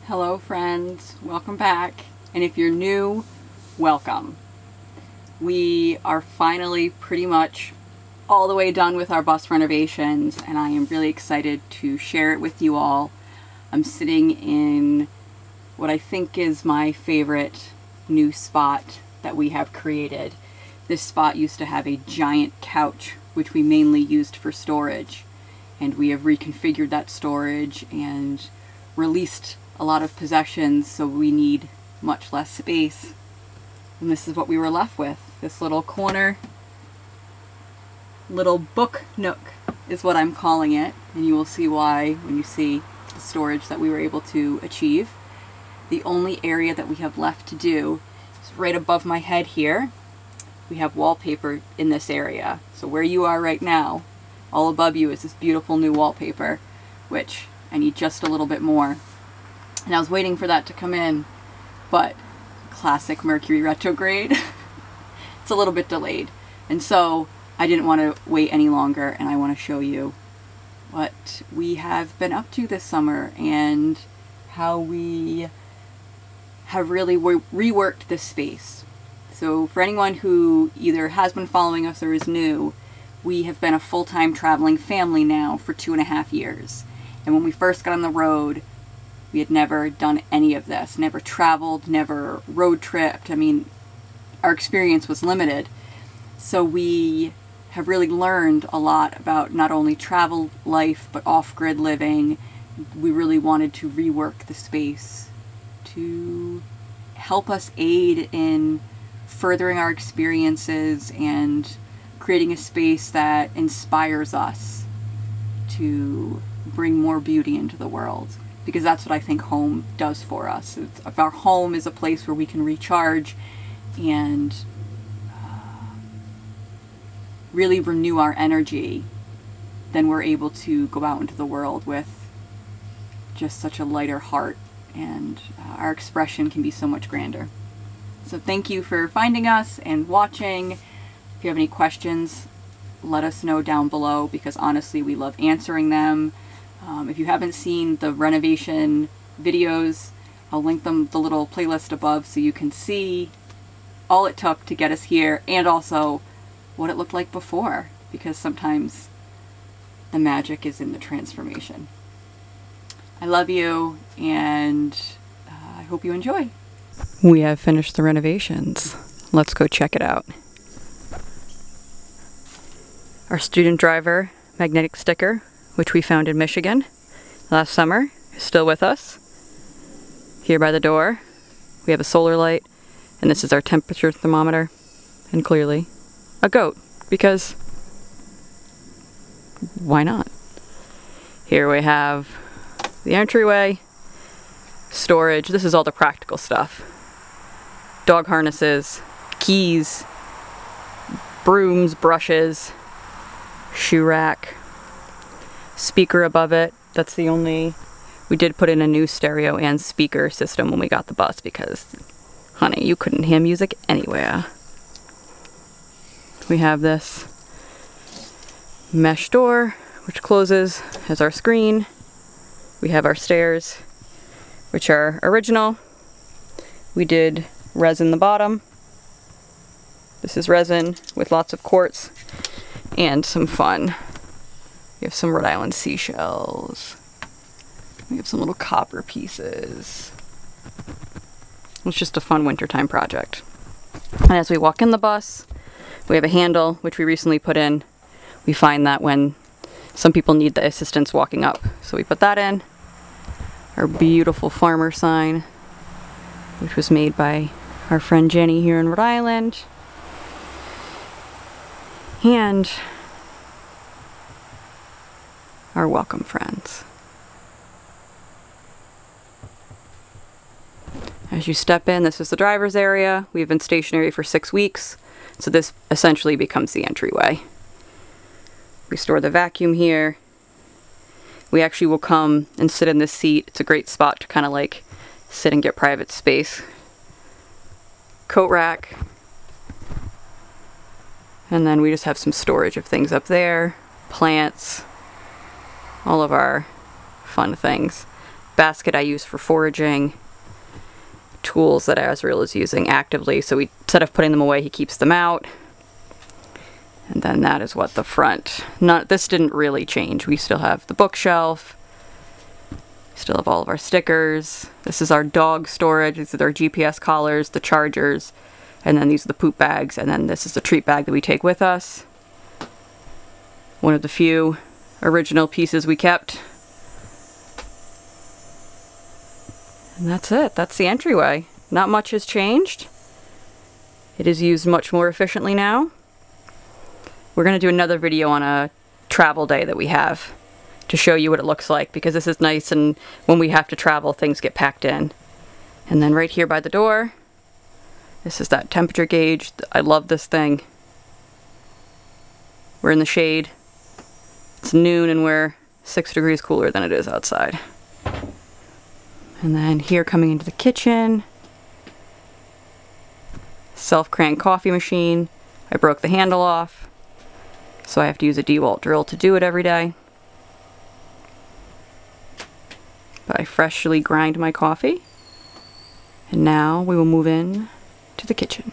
Hello friends, welcome back, and if you're new, welcome. We are finally pretty much all the way done with our bus renovations, and I am really excited to share it with you all. I'm sitting in what I think is my favorite new spot that we have created. This spot used to have a giant couch, which we mainly used for storage, and we have reconfigured that storage and released a lot of possessions, so we need much less space. And this is what we were left with. This little corner, little book nook is what I'm calling it, and you will see why when you see the storage that we were able to achieve. The only area that we have left to do is right above my head here. We have wallpaper in this area. So where you are right now, all above you is this beautiful new wallpaper, which I need just a little bit more. And I was waiting for that to come in, but classic Mercury retrograde, it's a little bit delayed. And so I didn't want to wait any longer, and I want to show you what we have been up to this summer and how we have really reworked this space. So for anyone who either has been following us or is new, we have been a full-time traveling family now for 2.5 years. And when we first got on the road, we had never done any of this, never traveled, never road tripped. I mean, our experience was limited. So we have really learned a lot about not only travel life, but off-grid living. We really wanted to rework the space to help us aid in furthering our experiences and creating a space that inspires us to bring more beauty into the world. Because that's what I think home does for us. If our home is a place where we can recharge and really renew our energy, then we're able to go out into the world with just such a lighter heart, and our expression can be so much grander. So thank you for finding us and watching. If you have any questions, let us know down below, because honestly we love answering them. If you haven't seen the renovation videos, I'll link them, the little playlist above, so you can see all it took to get us here, and also what it looked like before, because sometimes the magic is in the transformation. I love you, and I hope you enjoy. We have finished the renovations. Let's go check it out. Our student driver magnetic sticker, which we found in Michigan last summer, is still with us. Here by the door, we have a solar light, and this is our temperature thermometer, and clearly a goat, because why not? Here we have the entryway, storage. This is all the practical stuff. Dog harnesses, keys, brooms, brushes, shoe rack, speaker above it. That's the only, we did put in a new stereo and speaker system when we got the bus, because honey, you couldn't hear music anywhere. We have this mesh door which closes as our screen. We have our stairs, which are original. We did resin the bottom. This is resin with lots of quartz and some fun. We have some Rhode Island seashells. We have some little copper pieces. It's just a fun wintertime project. And as we walk in the bus, we have a handle, which we recently put in. We find that when some people need the assistance walking up, so we put that in. Our beautiful farmer sign, which was made by our friend Jenny here in Rhode Island. And our welcome friends. As you step in, this is the driver's area. We've been stationary for 6 weeks, so this essentially becomes the entryway. We store the vacuum here. We actually will come and sit in this seat. It's a great spot to kind of like sit and get private space. Coat rack. And then we just have some storage of things up there. Plants. All of our fun things. basket I use for foraging, tools that Azrael is using actively. So instead of putting them away, he keeps them out. And then that is what the front, this didn't really change. We still have the bookshelf, still have all of our stickers. This is our dog storage. These are our GPS collars, the chargers, and then these are the poop bags. And then this is the treat bag that we take with us. One of the few original pieces we kept. And that's it. That's the entryway. Not much has changed. It is used much more efficiently now. We're going to do another video on a travel day that we have to show you what it looks like, because this is nice, and when we have to travel, things get packed in. And then right here by the door, this is that temperature gauge. I love this thing. We're in the shade. It's noon and we're 6 degrees cooler than it is outside. And then here, coming into the kitchen, self-crank coffee machine. I broke the handle off, so I have to use a DeWalt drill to do it every day. But I freshly grind my coffee. And now we will move in to the kitchen.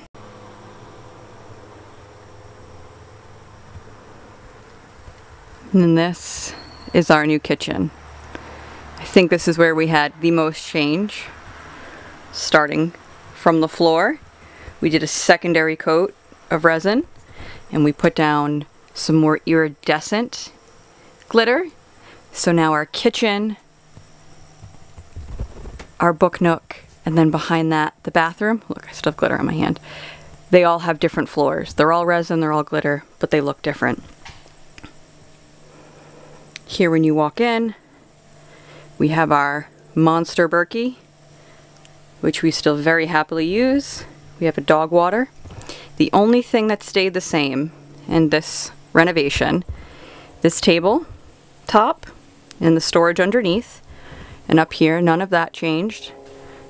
And then this is our new kitchen. I think this is where we had the most change. Starting from the floor, we did a secondary coat of resin, and we put down some more iridescent glitter. So now our kitchen, our book nook, and then behind that, the bathroom. Look, I still have glitter on my hand. They all have different floors. They're all resin, they're all glitter, but they look different. Here when you walk in, we have our monster Berkey, which we still very happily use. We have a dog water. The only thing that stayed the same in this renovation, this table top and the storage underneath, and up here none of that changed.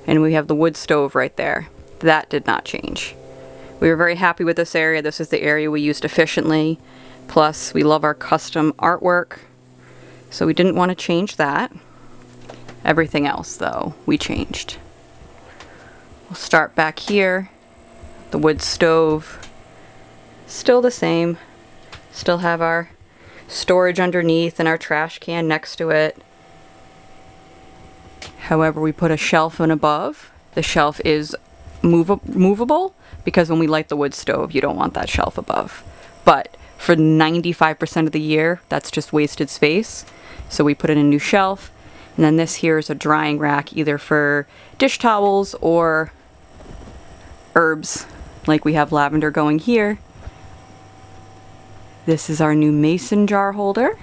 And we have the wood stove right there. That did not change. We were very happy with this area. This is the area we used efficiently. Plus we love our custom artwork, so we didn't want to change that. Everything else though, we changed. We'll start back here. The wood stove, still the same. Still have our storage underneath and our trash can next to it. However, we put a shelf in above. The shelf is movable, because when we light the wood stove, you don't want that shelf above. But for 95% of the year, that's just wasted space. So we put in a new shelf. And then this here is a drying rack, either for dish towels or herbs, like we have lavender going here. This is our new mason jar holder.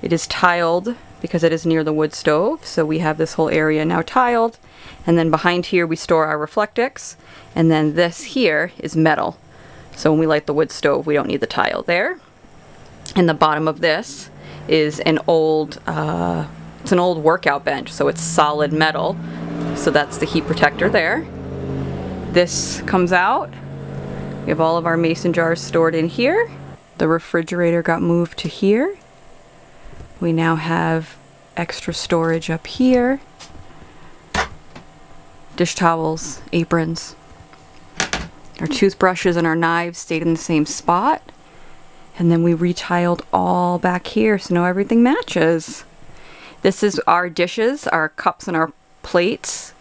It is tiled because it is near the wood stove, so we have this whole area now tiled. And then behind here we store our Reflectix, and then this here is metal. So when we light the wood stove, we don't need the tile there. And the bottom of this is an old, it's an old workout bench, so it's solid metal. So that's the heat protector there. This comes out. We have all of our mason jars stored in here. The refrigerator got moved to here. We now have extra storage up here. Dish towels, aprons. Our toothbrushes and our knives stayed in the same spot. And then we retiled all back here, so now everything matches. This is our dishes, our cups and our plates,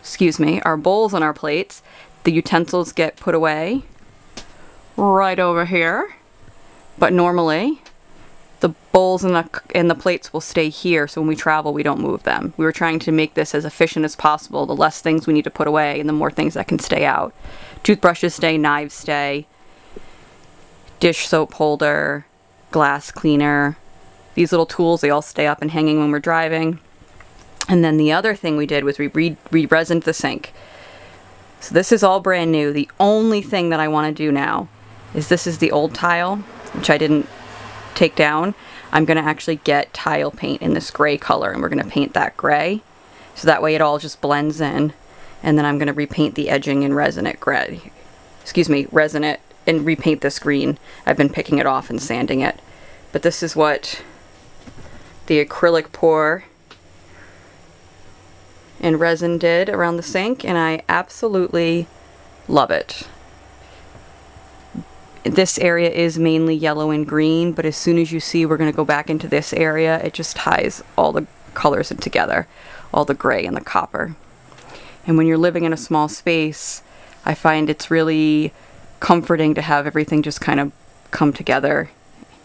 our bowls and our plates. The utensils get put away right over here. But normally, the bowls and the plates will stay here, so when we travel, we don't move them. We were trying to make this as efficient as possible. The less things we need to put away, and the more things that can stay out. Toothbrushes stay, knives stay, dish soap holder, glass cleaner. These little tools, they all stay up and hanging when we're driving. And then the other thing we did was we re-resined the sink. So this is all brand new. The only thing that I want to do now is, this is the old tile, which I didn't take down. I'm going to actually get tile paint in this gray color, and we're going to paint that gray. So that way it all just blends in. And then I'm going to repaint the edging in resinate gray. Resinate, and repaint this green. I've been picking it off and sanding it. But this is what the acrylic pour and resin did around the sink, and I absolutely love it. This area is mainly yellow and green, but as soon as you see we're going to go back into this area, it just ties all the colors in together, all the gray and the copper. And when you're living in a small space, I find it's really comforting to have everything just kind of come together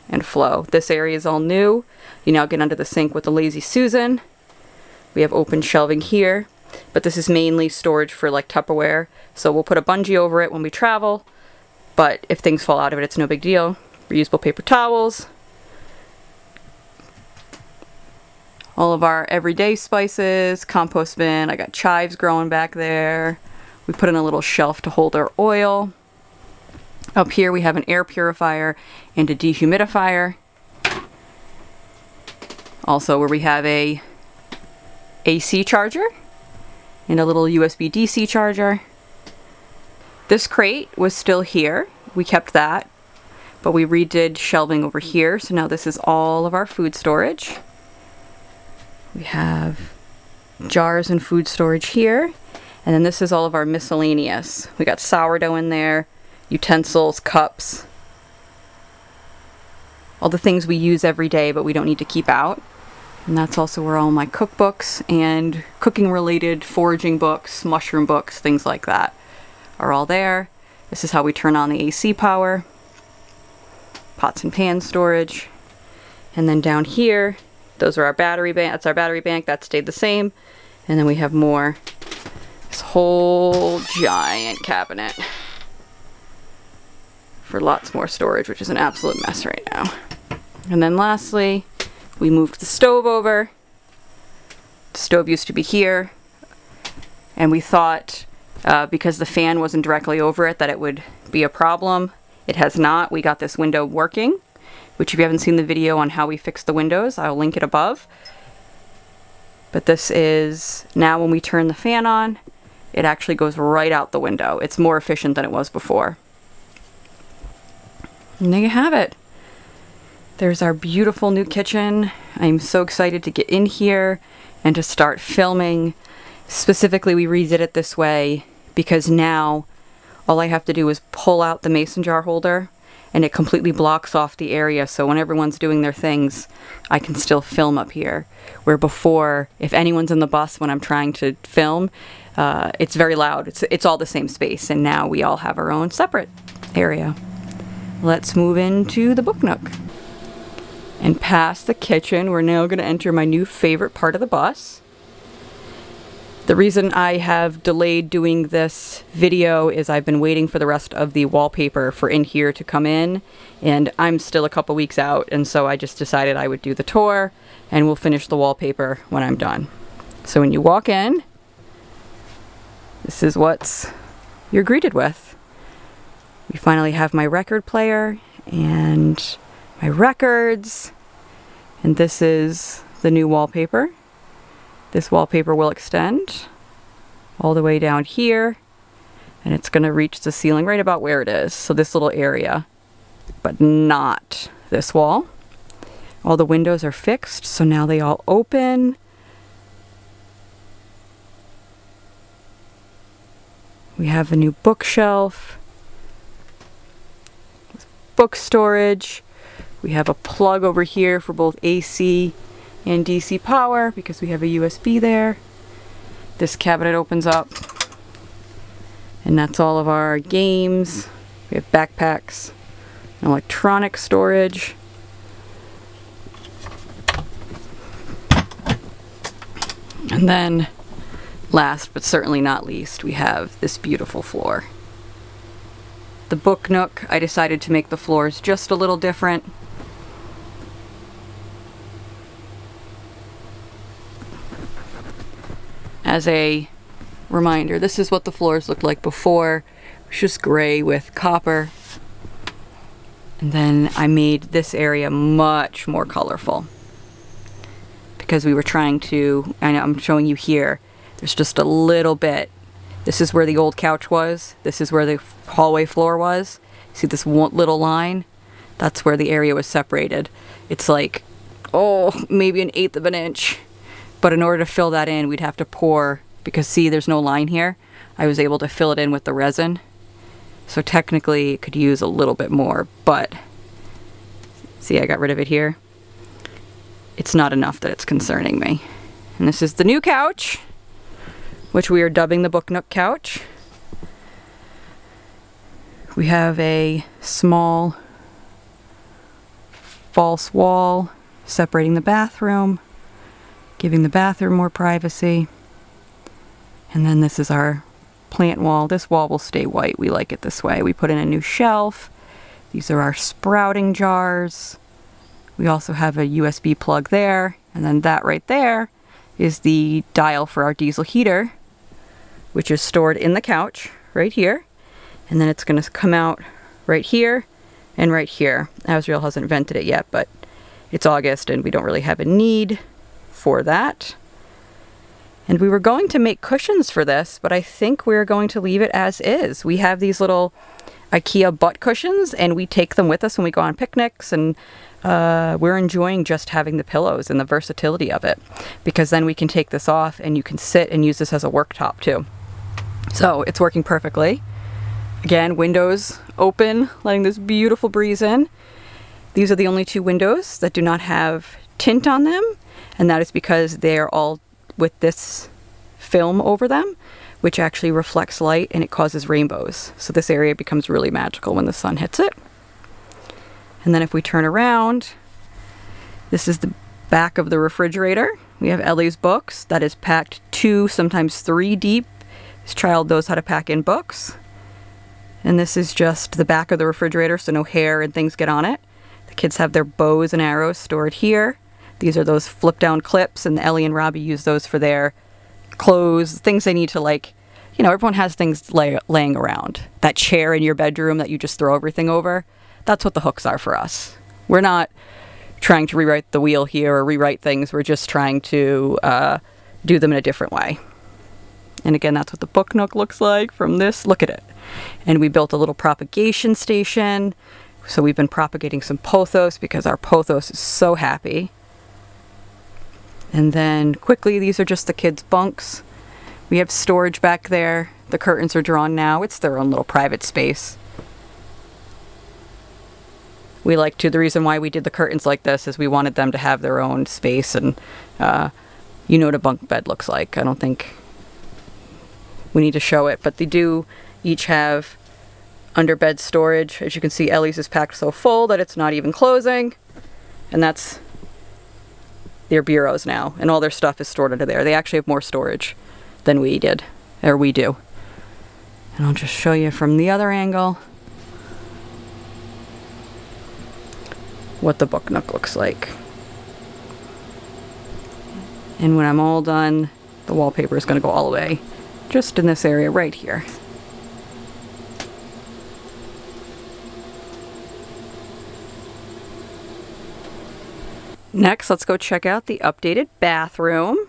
and flow. This area is all new. You now get under the sink with the Lazy Susan. We have open shelving here, but this is mainly storage for like Tupperware. So we'll put a bungee over it when we travel, but if things fall out of it, it's no big deal. Reusable paper towels. All of our everyday spices, compost bin. I got chives growing back there. We put in a little shelf to hold our oil. Up here we have an air purifier and a dehumidifier. Also where we have a AC charger and a little USB DC charger. This crate was still here. We kept that, but we redid shelving over here. So now this is all of our food storage. We have jars and food storage here. And then this is all of our miscellaneous. We got sourdough in there, utensils, cups, all the things we use every day but we don't need to keep out. And that's also where all my cookbooks and cooking related foraging books, mushroom books, things like that are all there. This is how we turn on the AC power. Pots and pan storage. And then down here, those are our battery bank. That's our battery bank. That stayed the same. And then we have more. This whole giant cabinet for lots more storage, which is an absolute mess right now. And then lastly, we moved the stove over. The stove used to be here, and we thought because the fan wasn't directly over it that it would be a problem. It has not. We got this window working, which if you haven't seen the video on how we fixed the windows, I'll link it above. But this is, now when we turn the fan on, it actually goes right out the window. It's more efficient than it was before. And there you have it. There's our beautiful new kitchen. I'm so excited to get in here and to start filming. Specifically, we redid it this way because now all I have to do is pull out the mason jar holder and it completely blocks off the area, so when everyone's doing their things, I can still film up here. Where before, if anyone's in the bus when I'm trying to film, it's very loud. It's all the same space, and now we all have our own separate area. Let's move into the book nook. And past the kitchen, we're now going to enter my new favorite part of the bus. The reason I have delayed doing this video is I've been waiting for the rest of the wallpaper for in here to come in, and I'm still a couple weeks out, and so I just decided I would do the tour and we'll finish the wallpaper when I'm done. So when you walk in, this is what you're greeted with. We finally have my record player and my records, and this is the new wallpaper. This wallpaper will extend all the way down here, and it's going to reach the ceiling right about where it is. So this little area, but not this wall. All the windows are fixed, so now they all open. We have a new bookshelf, book storage. We have a plug over here for both AC and DC power because we have a USB there. This cabinet opens up, and that's all of our games. We have backpacks, electronic storage. And then, last but certainly not least, we have this beautiful floor. The book nook, I decided to make the floors just a little different. As a reminder, this is what the floors looked like before. It was just gray with copper. And then I made this area much more colorful because we were trying to, and I'm showing you here, there's just a little bit. This is where the old couch was. This is where the hallway floor was. See this little line? That's where the area was separated. It's like, oh, maybe 1/8 of an inch. But in order to fill that in, we'd have to pour because see, there's no line here. I was able to fill it in with the resin. So technically it could use a little bit more, but see, I got rid of it here. It's not enough that it's concerning me. And this is the new couch, which we are dubbing the Book Nook couch. We have a small false wall separating the bathroom, giving the bathroom more privacy. And then this is our plant wall. This wall will stay white. We like it this way. We put in a new shelf. These are our sprouting jars. We also have a USB plug there. And then that right there is the dial for our diesel heater, which is stored in the couch right here. And then it's going to come out right here and right here. Azrael hasn't vented it yet, but it's August and we don't really have a need for that. And we were going to make cushions for this, but I think we're going to leave it as is. We have these little IKEA butt cushions and we take them with us when we go on picnics, and we're enjoying just having the pillows and the versatility of it, because then we can take this off and you can sit and use this as a worktop too. So it's working perfectly. Again, windows open, letting this beautiful breeze in. These are the only two windows that do not have tint on them, and that is because they're all with this film over them, which actually reflects light and it causes rainbows. So this area becomes really magical when the sun hits it. And then if we turn around, this is the back of the refrigerator. We have Ellie's books that is packed 2, sometimes 3 deep. This child knows how to pack in books. And this is just the back of the refrigerator, so no hair and things get on it. The kids have their bows and arrows stored here. These are those flip down clips, and Ellie and Robbie use those for their clothes, things they need to, like, you know, everyone has things laying around. That chair in your bedroom that you just throw everything over, that's what the hooks are for us. We're not trying to rewrite the wheel here or rewrite things. We're just trying to do them in a different way. And again, that's what the Book Nook looks like from this. Look at it. And we built a little propagation station. So we've been propagating some pothos because our pothos is so happy. And then quickly, these are just the kids' bunks. We have storage back there. The curtains are drawn now. It's their own little private space. We like to, the reason why we did the curtains like this is we wanted them to have their own space, and you know what a bunk bed looks like. I don't think we need to show it, but they do each have under bed storage. As you can see, Ellie's is packed so full that it's not even closing, and that's their bureaus now, and all their stuff is stored under there. They actually have more storage than we did, or we do. And I'll just show you from the other angle what the Book Nook looks like. And when I'm all done, the wallpaper is going to go all the way just in this area right here. Next, let's go check out the updated bathroom.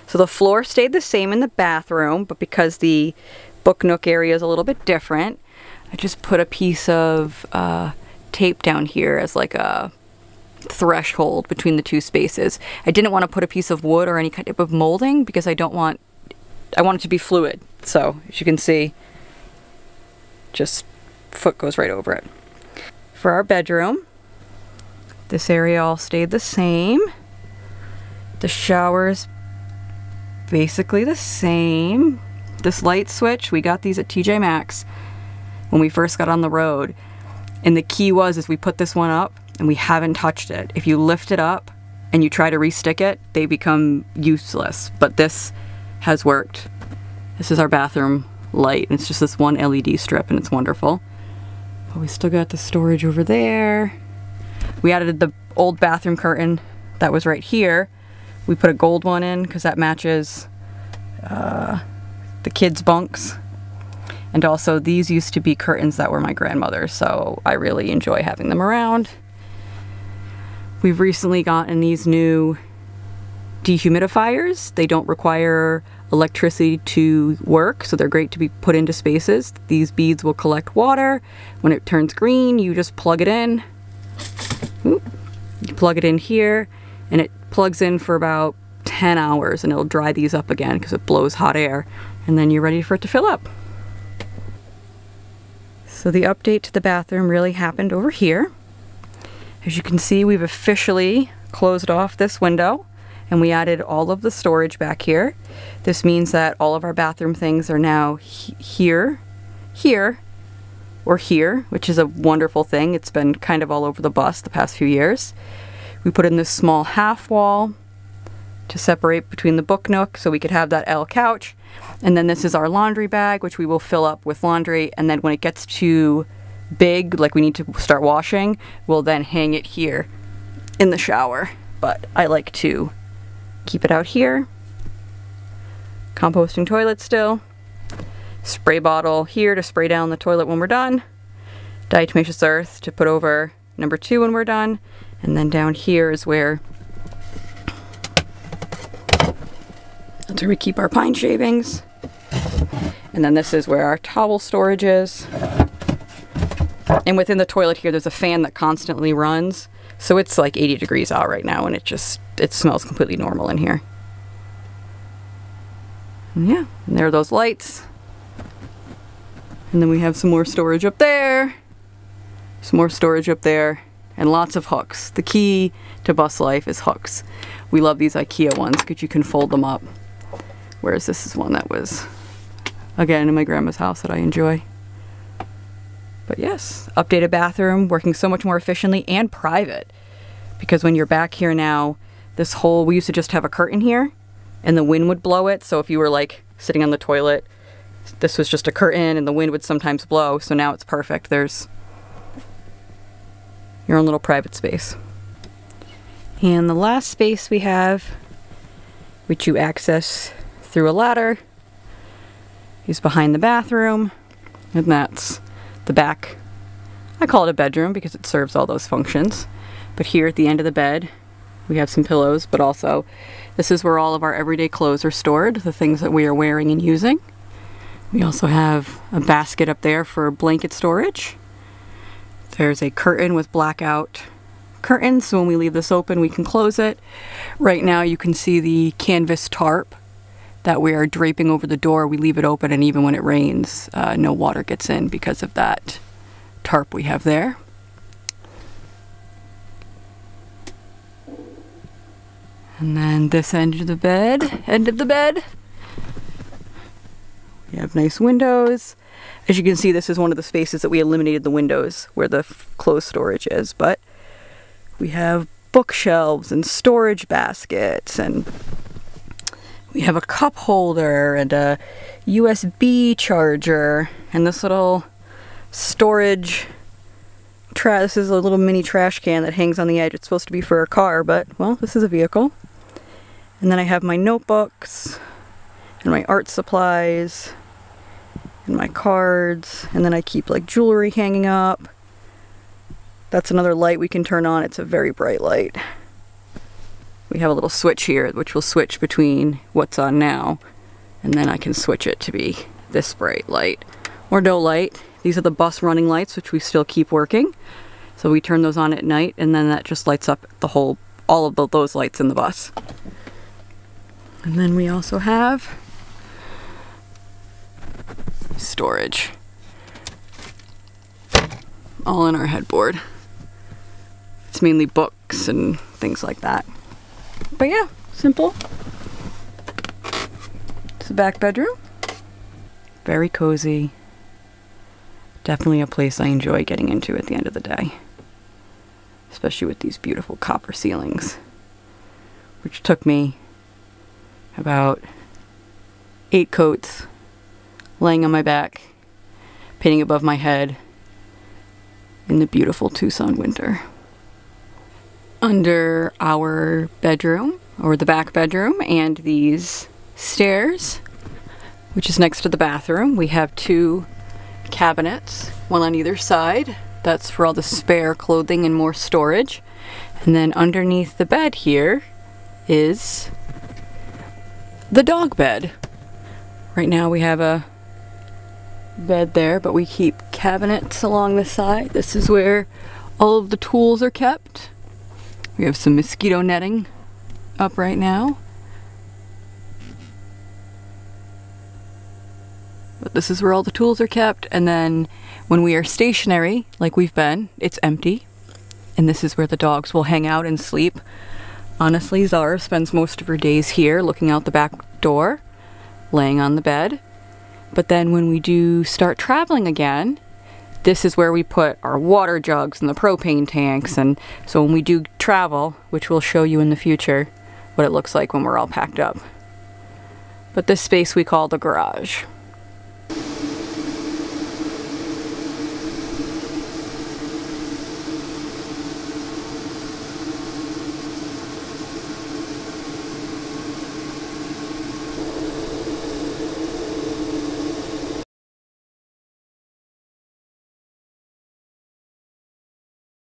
So the floor stayed the same in the bathroom, but because the Book Nook area is a little bit different, I just put a piece of tape down here as like a threshold between the two spaces. I didn't want to put a piece of wood or any type of molding because I want it to be fluid. So as you can see, just foot goes right over it. For our bedroom, this area all stayed the same. The shower's basically the same. This light switch, we got these at TJ Maxx when we first got on the road. And the key is we put this one up and we haven't touched it. If you lift it up and you try to re-stick it, they become useless. But this has worked. This is our bathroom light, and it's just this one LED strip, and it's wonderful. But we still got the storage over there. We added the old bathroom curtain that was right here. We put a gold one in because that matches the kids' bunks. And also, these used to be curtains that were my grandmother's, so I really enjoy having them around. We've recently gotten these new dehumidifiers. They don't require electricity to work, so they're great to be put into spaces. These beads will collect water. When it turns green, you just plug it in. Oop. You plug it in here, and it plugs in for about 10 hours and it'll dry these up again because it blows hot air, and then you're ready for it to fill up. So the update to the bathroom really happened over here. As you can see, we've officially closed off this window and we added all of the storage back here. This means that all of our bathroom things are now here, here, or here, which is a wonderful thing. It's been kind of all over the bus the past few years. We put in this small half wall to separate between the book nook so we could have that L couch. And then this is our laundry bag, which we will fill up with laundry. And then when it gets too big, like we need to start washing, we'll then hang it here in the shower. But I like to keep it out here. Composting toilet still. Spray bottle here to spray down the toilet when we're done. Diatomaceous earth to put over number 2 when we're done. And then down here is where that's where we keep our pine shavings. And then this is where our towel storage is. And within the toilet here, there's a fan that constantly runs. So it's like 80 degrees out right now, and it smells completely normal in here. And yeah, and there are those lights. And then we have some more storage up there. Some more storage up there. And lots of hooks. The key to bus life is hooks. We love these IKEA ones because you can fold them up. Whereas this is one that was, again, in my grandma's house that I enjoy. But yes, updated bathroom, working so much more efficiently and private. Because when you're back here now, this whole, we used to just have a curtain here and the wind would blow it. So if you were like sitting on the toilet, this was just a curtain and the wind would sometimes blow. So now it's perfect. There's your own little private space. And the last space we have, which you access through a ladder, is behind the bathroom. And that's the back. I call it a bedroom because it serves all those functions. But here at the end of the bed, we have some pillows, but also this is where all of our everyday clothes are stored, the things that we are wearing and using. We also have a basket up there for blanket storage. There's a curtain with blackout curtains, so when we leave this open, we can close it. Right now, you can see the canvas tarp that we are draping over the door. We leave it open, and even when it rains, no water gets in because of that tarp we have there. And then this end of the bed, we have nice windows. As you can see, this is one of the spaces that we eliminated the windows where the clothes storage is, but we have bookshelves and storage baskets, and we have a cup holder and a USB charger, and this little storage this is a little mini trash can that hangs on the edge. It's supposed to be for a car, but well, this is a vehicle. And then I have my notebooks and my art supplies and my cards, and then I keep like jewelry hanging up. That's another light we can turn on. It's a very bright light. We have a little switch here which will switch between what's on now, and then I can switch it to be this bright light or no light. These are the bus running lights, which we still keep working. So we turn those on at night, and then that just lights up the whole, all of those lights in the bus. And then we also have storage, all in our headboard. It's mainly books and things like that. But yeah, simple. It's the back bedroom. Very cozy. Definitely a place I enjoy getting into at the end of the day. Especially with these beautiful copper ceilings, which took me about 8 coats, laying on my back, painting above my head in the beautiful Tucson winter. Under our bedroom, or the back bedroom, and these stairs, which is next to the bathroom, we have 2 cabinets, one on either side. That's for all the spare clothing and more storage. And then underneath the bed here is the dog bed. Right now we have a bed there, but we keep cabinets along the side. This is where all of the tools are kept. We have some mosquito netting up right now. But this is where all the tools are kept, and then when we are stationary, like we've been, it's empty. And this is where the dogs will hang out and sleep. Honestly, Zara spends most of her days here looking out the back door, laying on the bed. But then when we do start traveling again, this is where we put our water jugs and the propane tanks. And so when we do travel, which we'll show you in the future, what it looks like when we're all packed up. But this space we call the garage.